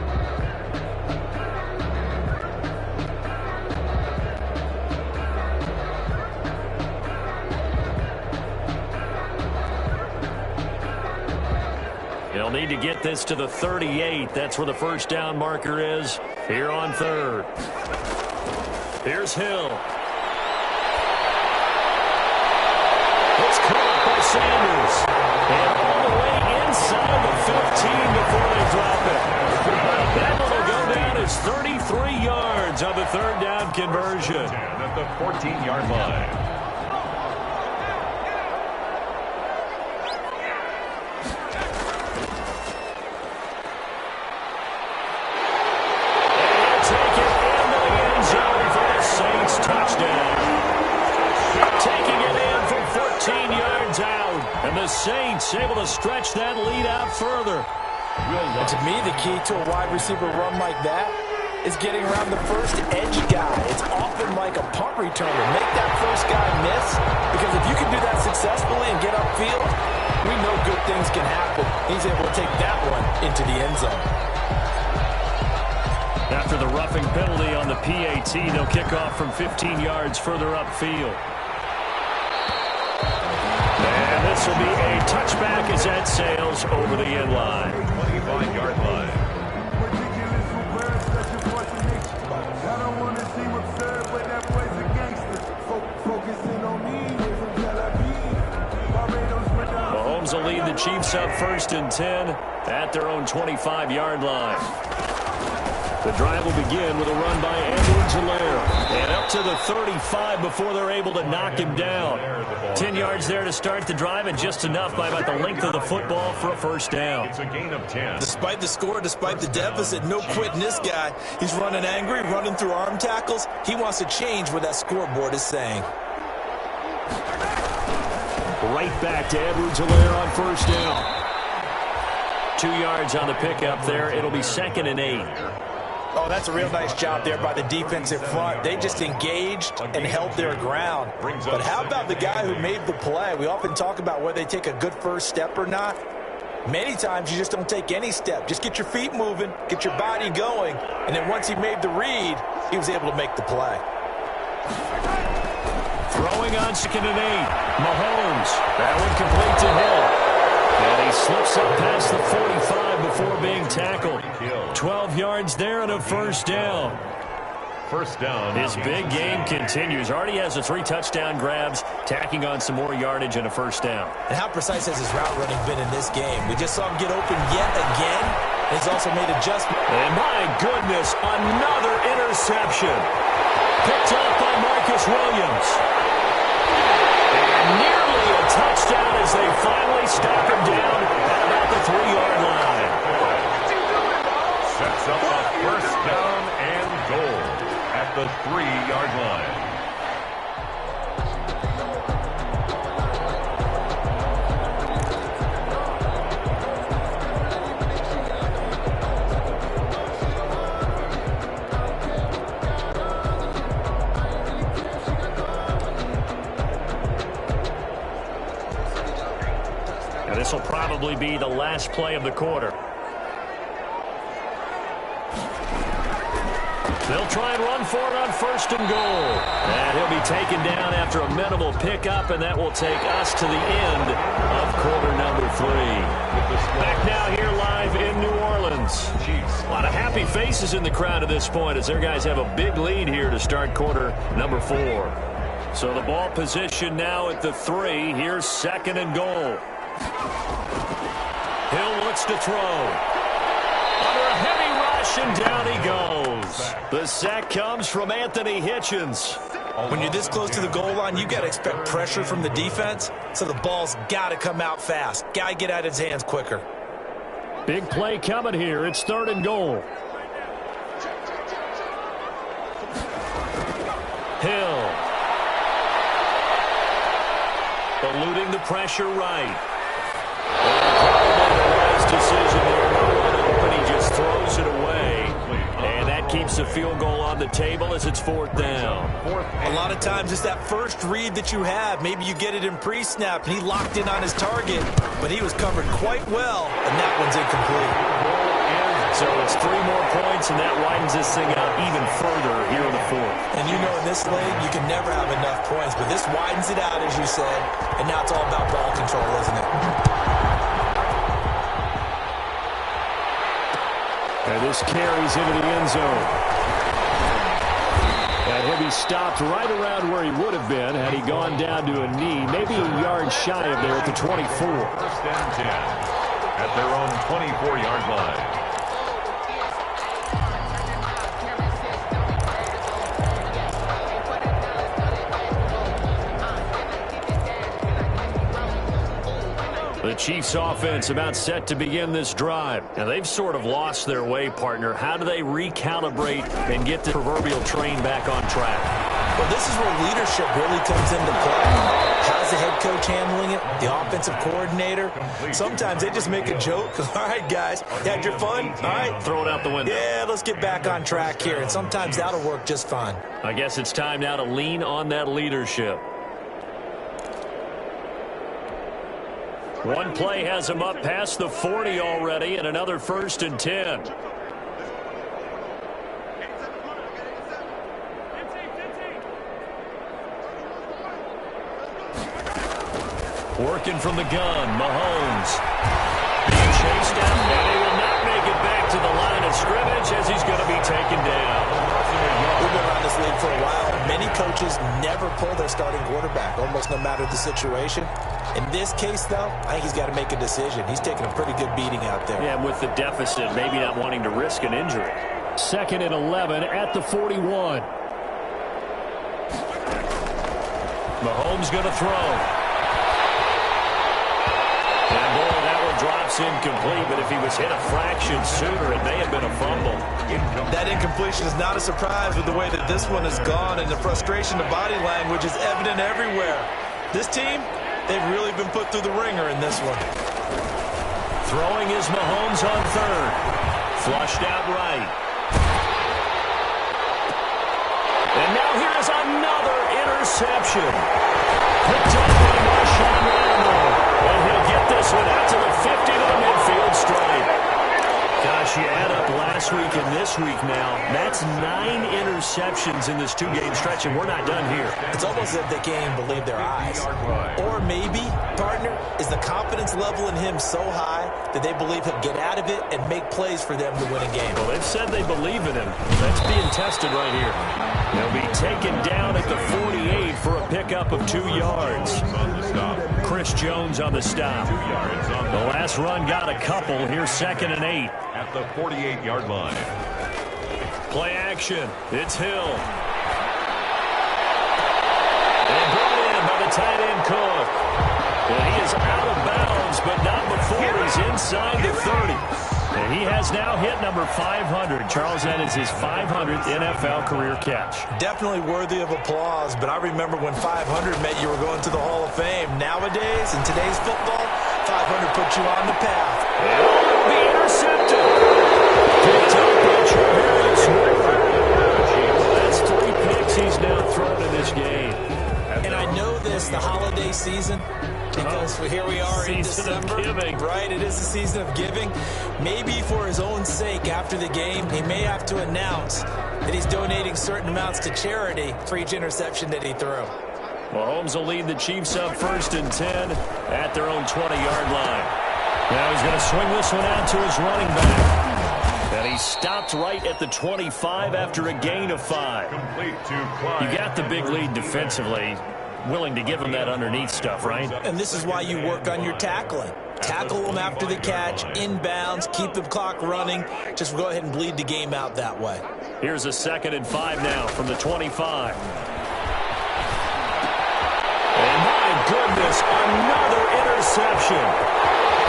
They'll need to get this to the 38. That's where the first down marker is here on 3rd. Here's Hill. It's caught by Sanders. And all the way inside the 15 before they drop it. That one will go down as 33 yards on the 3rd down conversion. At the 14-yard line. And the Saints able to stretch that lead out further. And to me, the key to a wide receiver run like that is getting around the first edge guy. It's often like a punt returner. Make that first guy miss, because if you can do that successfully and get upfield, we know good things can happen. He's able to take that one into the end zone. After the roughing penalty on the PAT, they'll kick off from 15 yards further upfield. And this will be a touchback as that sails over the end line. 25-yard line. Mahomes will lead the Chiefs up 1st and 10 at their own 25-yard line. The drive will begin with a run by Edwards-Helaire. And up to the 35 before they're able to knock him down. 10 yards there to start the drive, and just enough by about the length of the football for a first down. It's a gain of 10. Despite the score, despite the deficit, no quitting this guy. He's running angry, running through arm tackles. He wants to change what that scoreboard is saying. Right back to Edwards-Helaire on first down. 2 yards on the pickup there. It'll be 2nd and 8. Oh, that's a real nice job there by the defensive front. They just engaged and held their ground. But how about the guy who made the play? We often talk about whether they take a good first step or not. Many times you just don't take any step. Just get your feet moving, get your body going, and then once he made the read, he was able to make the play. Throwing on 2nd and 8. Mahomes. That one complete to Hill. And he slips up past the 45 before being tackled. 12 yards there and a first down. First down. His big game continues. Already has the 3 touchdown grabs, tacking on some more yardage and a first down. And how precise has his route running been in this game? We just saw him get open yet again. And he's also made adjustments. And my goodness, another interception. Picked up by Marcus Williams. And nearly a touchdown as they finally stop him down at about the 3-yard line. Sets up a first down and goal at the 3-yard line. Now this will probably be the last play of the quarter. They'll try and run for it on 1st and goal. And he'll be taken down after a minimal pickup, and that will take us to the end of quarter number 3. Back now here live in New Orleans. A lot of happy faces in the crowd at this point as their guys have a big lead here to start quarter number 4. So the ball position now at the 3. Here's 2nd and goal. Hill looks to throw. Under a heavy rush, and down he goes. The sack comes from Anthony Hitchens. When you're this close to the goal line, you got to expect pressure from the defense, so the ball's got to come out fast. Got to get out of his hands quicker. Big play coming here. It's 3rd and goal. Hill. Eluding the pressure right. Probably the wise decision there. No one open. He just throws it away. And that keeps the field goal on the table as it's 4th down. A lot of times it's that first read that you have. Maybe you get it in pre-snap, and he locked in on his target, but he was covered quite well, and that one's incomplete. So it's 3 more points, and that widens this thing out even further here in the 4th. And you know in this league, you can never have enough points, but this widens it out, as you said, and now it's all about ball control, isn't it? And this carries into the end zone. And he'll be stopped right around where he would have been had he gone down to a knee, maybe a yard shy of there at the 24. First and 10 at their own 24-yard line. The Chiefs offense about set to begin this drive. Now they've sort of lost their way, partner. How do they recalibrate and get the proverbial train back on track? Well, this is where leadership really comes into play. How's the head coach handling it? The offensive coordinator? Sometimes they just make a joke. All right, guys, you had your fun? All right. Throw it out the window. Yeah, let's get back on track here. And sometimes that'll work just fine. I guess it's time now to lean on that leadership. One play has him up past the 40 already, and another 1st and 10. Working from the gun, Mahomes. Being chased down, and he will not make it back to the line of scrimmage as he's going to be taken down. We've been around this league for a while. Many coaches never pull their starting quarterback, almost no matter the situation. In this case, though, I think he's got to make a decision. He's taking a pretty good beating out there. Yeah, with the deficit, maybe not wanting to risk an injury. 2nd and 11 at the 41. Mahomes going to throw. And boy, that one drops incomplete, but if he was hit a fraction sooner, it may have been a fumble. That incompletion is not a surprise with the way that this one has gone, and the frustration, the body language is evident everywhere. This team, they've really been put through the ringer in this one. Throwing is Mahomes on third. Flushed out right. And now here is another interception. Picked up by Marshawn Lattimore. And he'll get this one out to the 50 to the midfield stripe. Gosh, you add up last week and this week now. That's 9 interceptions in this 2-game stretch, and we're not done here. It's almost as if they can't even believe their eyes. Or maybe, partner, is the confidence level in him so high that they believe he'll get out of it and make plays for them to win a game. Well, they've said they believe in him. That's being tested right here. He'll be taken down at the 48 for a pickup of 2 yards. Chris Jones on the stop. The last run got a couple. Here's 2nd and 8. At the 48-yard line. Play action. It's Hill. And brought in by the tight end Cook. And he is out of bounds, but not before he's inside the 30. And he has now hit number 500. Charles, that is his 500th NFL career catch. Definitely worthy of applause, but I remember when 500 meant you were going to the Hall of Fame. Nowadays, in today's football, 500 puts you on the path. It will be intercepted. Picked up by Travis Ward. That's 3 picks he's now thrown in this game. And I know this, the holiday season, because here we are in December, right? It is the season of giving. Maybe for his own sake, after the game, he may have to announce that he's donating certain amounts to charity for each interception that he threw. Mahomes will lead the Chiefs up 1st and 10 at their own 20-yard line. Now he's going to swing this one out to his running back. And he stopped right at the 25 after a gain of 5. You got the big lead defensively. Willing to give him that underneath stuff, right? And this is why you work on your tackling. Tackle them after the catch, inbounds, keep the clock running. Just go ahead and bleed the game out that way. Here's a 2nd and 5 now from the 25. And my goodness, another interception.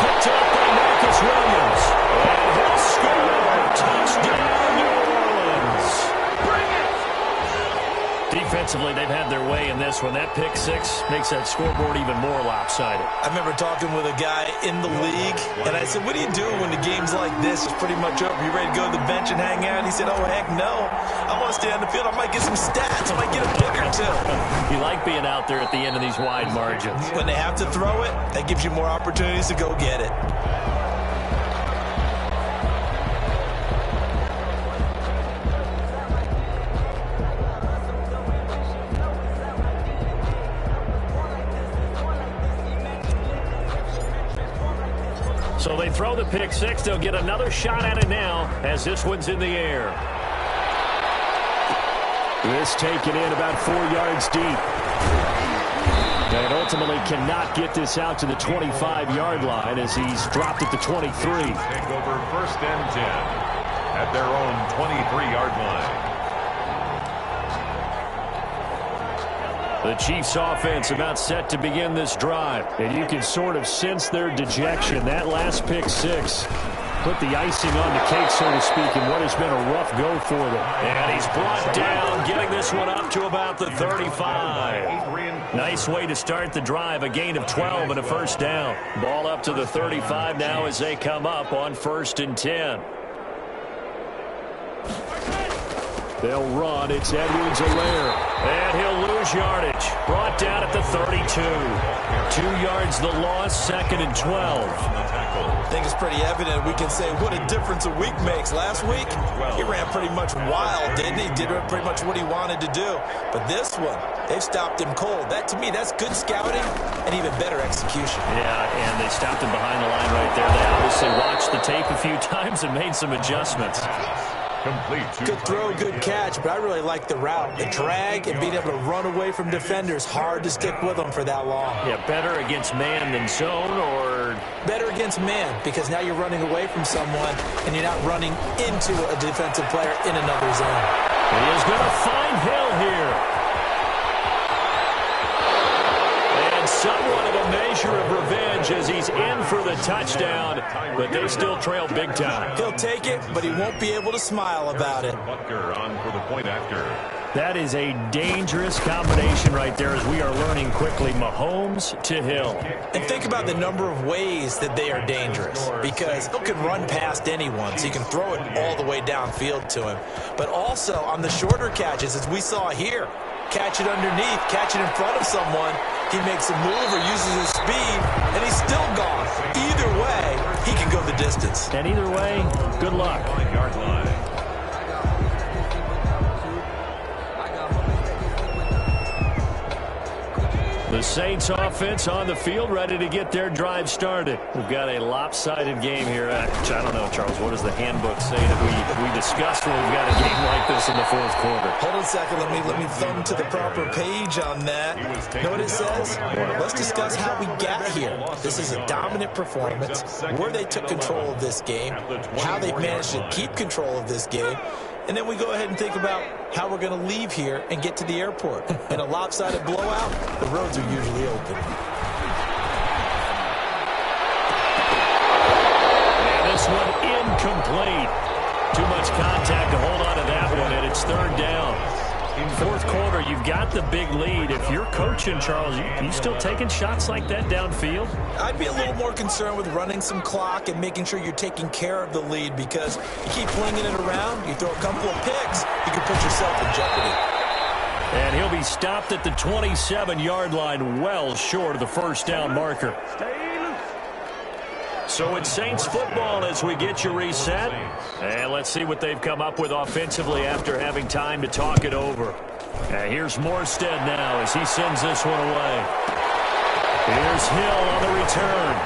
Picked up by Marcus Williams. And he'll score. Touchdown, New Orleans. Bring it! Defensively, they've had their way in this one. That pick 6 makes that scoreboard even more lopsided. I remember talking with a guy in the league, and I said, what do you do when the game's like this? It's pretty much over. You ready to go to the bench and hang out? He said, oh, heck no. I want to stay on the field. I might get some stats. I might get a pick or 2. You like being out there at the end of these wide margins. When they have to throw it, that gives you more opportunities to go get it. So they throw the pick 6. They'll get another shot at it now as this one's in the air. This taken in about 4 yards deep. And ultimately cannot get this out to the 25-yard line as he's dropped at the 23. Take over 1st and 10 at their own 23-yard line. The Chiefs offense about set to begin this drive. And you can sort of sense their dejection. That last pick 6 put the icing on the cake, so to speak, in what has been a rough go for them. And he's brought down, getting this one up to about the 35. Nice way to start the drive. A gain of 12 and a 1st down. Ball up to the 35 now as they come up on 1st and 10. They'll run. It's Edwards-Helaire. And he'll lose yardage. Brought down at the 32. 2 yards the loss, 2nd and 12. I think it's pretty evident. We can say what a difference a week makes. Last week, he ran pretty much wild, didn't he? Did pretty much what he wanted to do. But this one, they've stopped him cold. That, to me, that's good scouting and even better execution. Yeah, and they stopped him behind the line right there. They obviously watched the tape a few times and made some adjustments. Complete. Good throw, good catch, but I really like the route. The drag and being able to run away from defenders, hard to stick with them for that long. Yeah, better against man than zone, or? Better against man, because now you're running away from someone and you're not running into a defensive player in another zone. He is going to find Hill here. And somewhat of a measure of revenge as he's in for the touchdown, but they still trail big time. He'll take it, but he won't be able to smile about it. Butker on for the point after. That is a dangerous combination right there as we are learning quickly. Mahomes to Hill. And think about the number of ways that they are dangerous, because Hill can run past anyone, so you can throw it all the way downfield to him. But also on the shorter catches, as we saw here, catch it underneath, catch it in front of someone, he makes a move or uses his speed, and he's still gone. Either way, he can go the distance. And either way, good luck. 1-yard line. The Saints offense on the field, ready to get their drive started. We've got a lopsided game here. Which I don't know, Charles, what does the handbook say that we discussed when we've got a game like this in the fourth quarter? Hold on a second. Let me thumb to the proper page on that. Know what it says? Let's discuss how we got here. This is a dominant performance, where they took control of this game, how they've managed to keep control of this game, and then we go ahead and think about how we're going to leave here and get to the airport. In a lopsided blowout, the roads are usually open. And this one incomplete. Too much contact to hold on to that one, and it's third down. In fourth quarter, you've got the big lead. If you're coaching, Charles, you still taking shots like that downfield? I'd be a little more concerned with running some clock and making sure you're taking care of the lead, because you keep flinging it around, you throw a couple of picks, you can put yourself in jeopardy. And he'll be stopped at the 27-yard line, well short of the first down marker. So it's Saints football as we get you reset. And let's see what they've come up with offensively after having time to talk it over. Here's Morstead now as he sends this one away. Here's Hill on the return.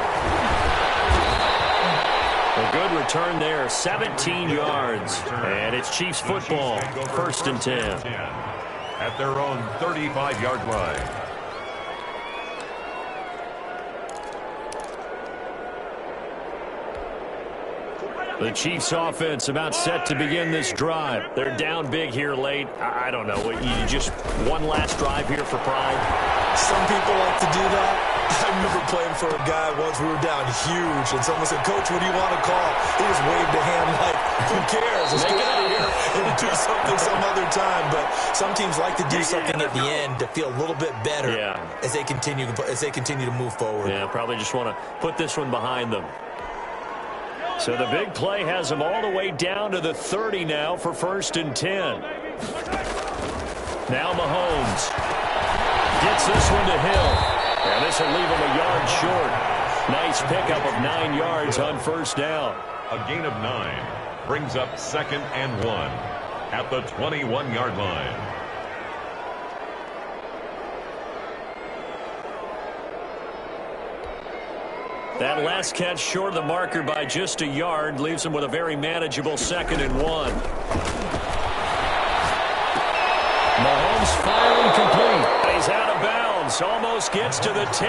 A good return there, 17 yards. And it's Chiefs football, 1st and 10. At their own 35-yard line. The Chiefs offense about set to begin this drive. They're down big here late. I don't know. You just one last drive here for pride? Some people like to do that. I remember playing for a guy once. We were down huge, and someone said, "Coach, what do you want to call?" He just waved a hand like, who cares? Let's get out of here and do something some other time. But some teams like to do something at the end to feel a little bit better as they continue to move forward. Yeah, probably just want to put this one behind them. So the big play has them all the way down to the 30 now for 1st and 10. Now Mahomes gets this one to Hill. And this will leave him a yard short. Nice pickup of 9 yards on first down. A gain of 9 brings up 2nd and 1 at the 21-yard line. That last catch short of the marker by just a yard leaves him with a very manageable 2nd and 1. Mahomes firing complete. He's out of bounds. Almost gets to the 10.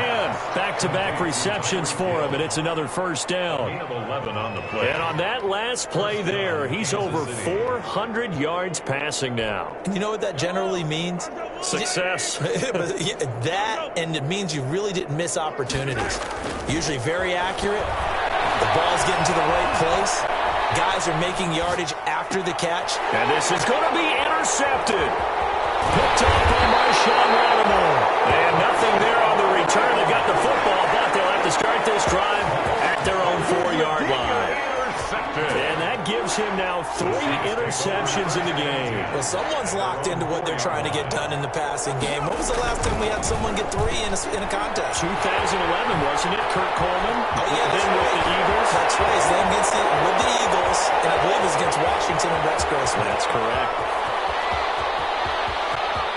Back-to-back receptions for him, and it's another first down. Gain of 11 on the play. And on that last play there, he's over 400 yards passing now. You know what that generally means? Success. That, and it means you really didn't miss opportunities. Usually very accurate. The ball's getting to the right place. Guys are making yardage after the catch. And this is going to be intercepted. Picked up by Marshawn Lattimore. And nothing there on the return. They've got the football, but they'll have to start this drive at their own 4-yard line. And that gives him now 3 interceptions in the game. Well, someone's locked into what they're trying to get done in the passing game. When was the last time we had someone get 3 in a contest? 2011, wasn't it? Kurt Coleman. Oh, yeah, that's then with right. the Eagles. That's right. It's them with the Eagles, and I believe it's against Washington and Rex Grossman. That's correct.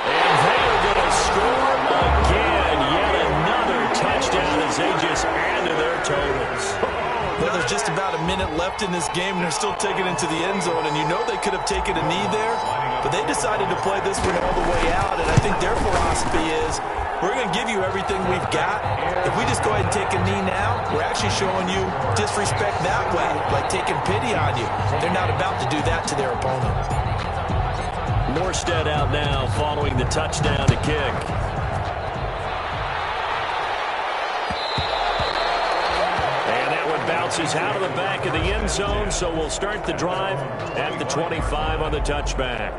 And they are going to score again. Yet another touchdown as they just add to their totals. Well, there's just about a minute left in this game, and they're still taking it into the end zone. And you know they could have taken a knee there, but they decided to play this one all the way out. And I think their philosophy is, we're going to give you everything we've got. If we just go ahead and take a knee now, we're actually showing you disrespect that way, like taking pity on you. They're not about to do that to their opponent. Morstead out now following the touchdown to kick. Bounces out of the back of the end zone, so we'll start the drive at the 25 on the touchback.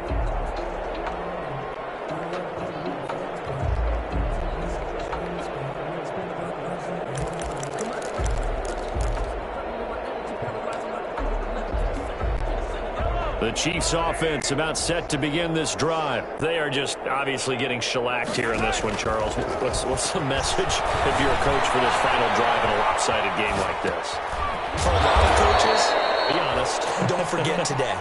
The Chiefs offense about set to begin this drive. They are just obviously getting shellacked here in this one, Charles. What's the message if you're a coach for this final drive in a lopsided game like this? For a lot of coaches, be honest, don't forget today.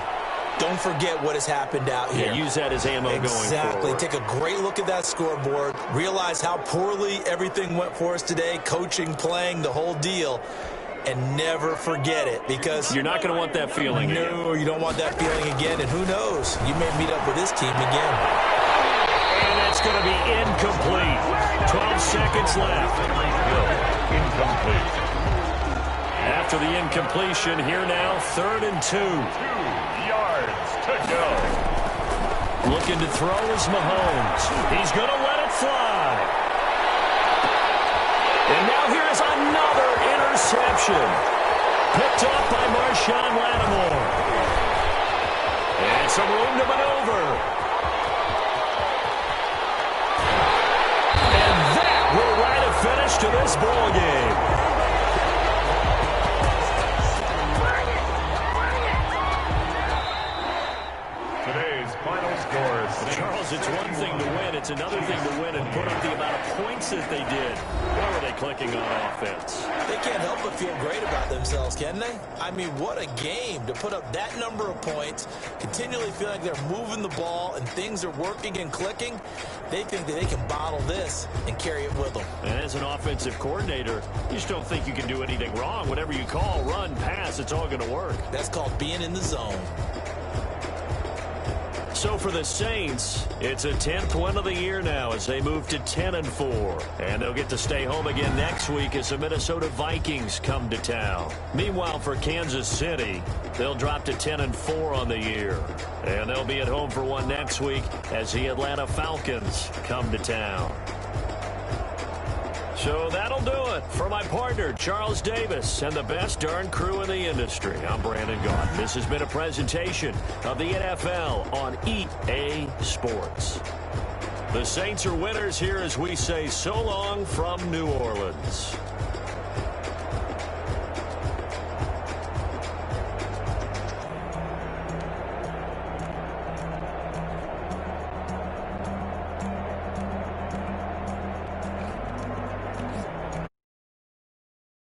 Don't forget what has happened out here. Yeah, use that as ammo going forward. Exactly. Take a great look at that scoreboard. Realize how poorly everything went for us today. Coaching, playing, the whole deal. And never forget it, because you're not going to want that feeling again. No, you don't want that feeling again. And who knows? You may meet up with this team again. And it's going to be incomplete. 12 seconds left. Incomplete. After the incompletion, here now, 3rd and 2. 2 yards to go. Looking to throw is Mahomes. He's going to let it fly. And now here's another interception. Picked up by Marshawn Lattimore. And some room to maneuver. And that will write a finish to this ball game. Charles, it's one thing to win. It's another thing to win and put up the amount of points that they did. Where were they clicking on offense? They can't help but feel great about themselves, can they? I mean, what a game to put up that number of points, continually feel like they're moving the ball and things are working and clicking. They think that they can bottle this and carry it with them. And as an offensive coordinator, you just don't think you can do anything wrong. Whatever you call, run, pass, it's all going to work. That's called being in the zone. So for the Saints, it's a 10th win of the year now as they move to 10-4. And they'll get to stay home again next week as the Minnesota Vikings come to town. Meanwhile, for Kansas City, they'll drop to 10-4 on the year. And they'll be at home for one next week as the Atlanta Falcons come to town. So that'll do it for my partner, Charles Davis, and the best darn crew in the industry. I'm Brandon Gaudin. This has been a presentation of the NFL on EA Sports. The Saints are winners here as we say so long from New Orleans.